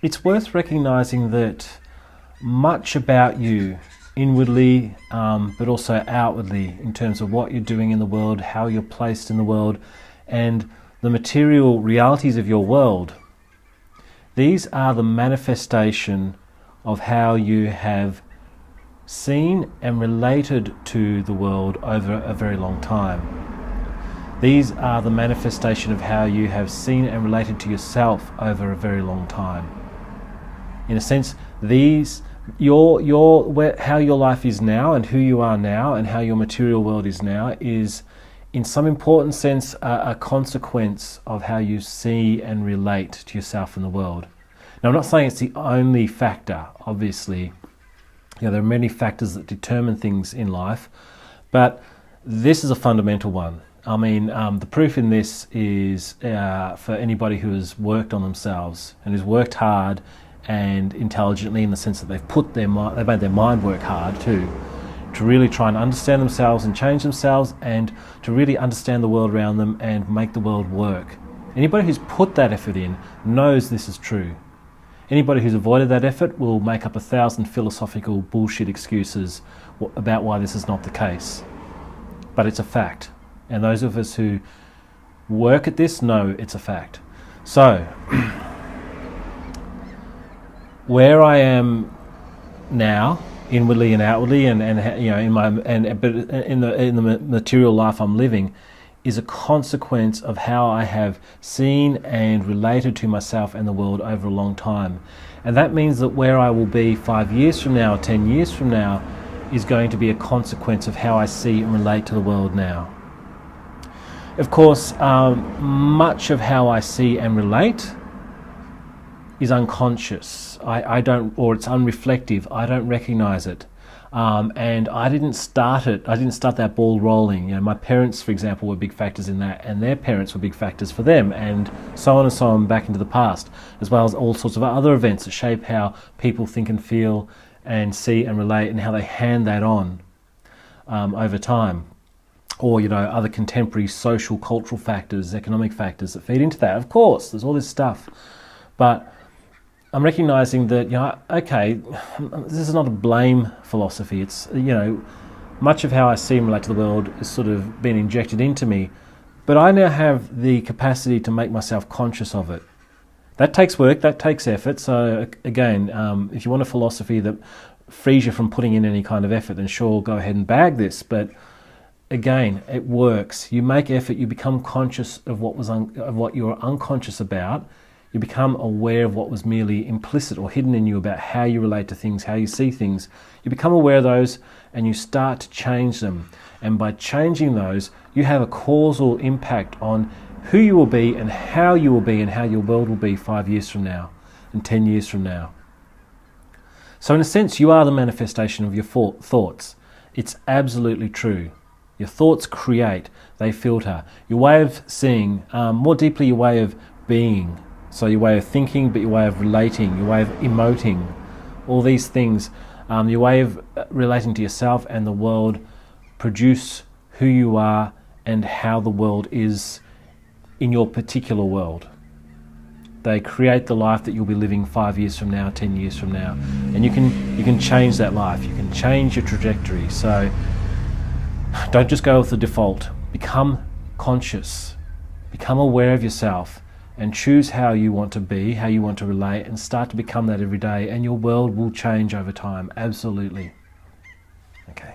it's worth recognizing that much about you, inwardly, but also outwardly, in terms of what you're doing in the world, how you're placed in the world, and the material realities of your world, these are the manifestation of how you have seen and related to the world over a very long time. These are the manifestation of how you have seen and related to yourself over a very long time. In a sense, how your life is now and who you are now and how your material world is now is, in some important sense, a consequence of how you see and relate to yourself and the world. Now, I'm not saying it's the only factor, obviously. There are many factors that determine things in life, but this is a fundamental one. I mean, the proof in this is for anybody who has worked on themselves and has worked hard and intelligently, in the sense that they've made their mind work hard too, to really try and understand themselves and change themselves, and to really understand the world around them and make the world work. Anybody who's put that effort in knows this is true. Anybody who's avoided that effort will make up 1,000 philosophical bullshit excuses about why this is not the case. But it's a fact. And those of us who work at this know it's a fact. So, where I am now, inwardly and outwardly, and in the material life I'm living, is a consequence of how I have seen and related to myself and the world over a long time. And that means that where I will be 5 years from now, 10 years from now, is going to be a consequence of how I see and relate to the world now. Of course, much of how I see and relate is unconscious. It's unreflective. I don't recognize it. And I didn't start it. I didn't start that ball rolling. My parents, for example, were big factors in that, and their parents were big factors for them, and so on back into the past, as well as all sorts of other events that shape how people think and feel and see and relate, and how they hand that on over time. Or, other contemporary social, cultural factors, economic factors that feed into that. Of course, there's all this stuff. But I'm recognizing that, okay, this is not a blame philosophy. It's, much of how I see and relate to the world is sort of been injected into me, but I now have the capacity to make myself conscious of it. That takes work, that takes effort. So again, if you want a philosophy that frees you from putting in any kind of effort, then sure, go ahead and bag this. But again, it works. You make effort, you become conscious of what you were unconscious about. You become aware of what was merely implicit or hidden in you about how you relate to things, how you see things. You become aware of those and you start to change them. And by changing those, you have a causal impact on who you will be and how you will be and how your world will be 5 years from now and 10 years from now. So in a sense, you are the manifestation of your thoughts. It's absolutely true. Your thoughts create, they filter. Your way of seeing, more deeply your way of being. So your way of thinking, but your way of relating, your way of emoting, all these things, your way of relating to yourself and the world produce who you are and how the world is in your particular world. They create the life that you'll be living 5 years from now, 10 years from now. And you can change that life, you can change your trajectory. So don't just go with the default. Become conscious, become aware of yourself, and choose how you want to be, how you want to relate, and start to become that every day, and your world will change over time, absolutely. Okay.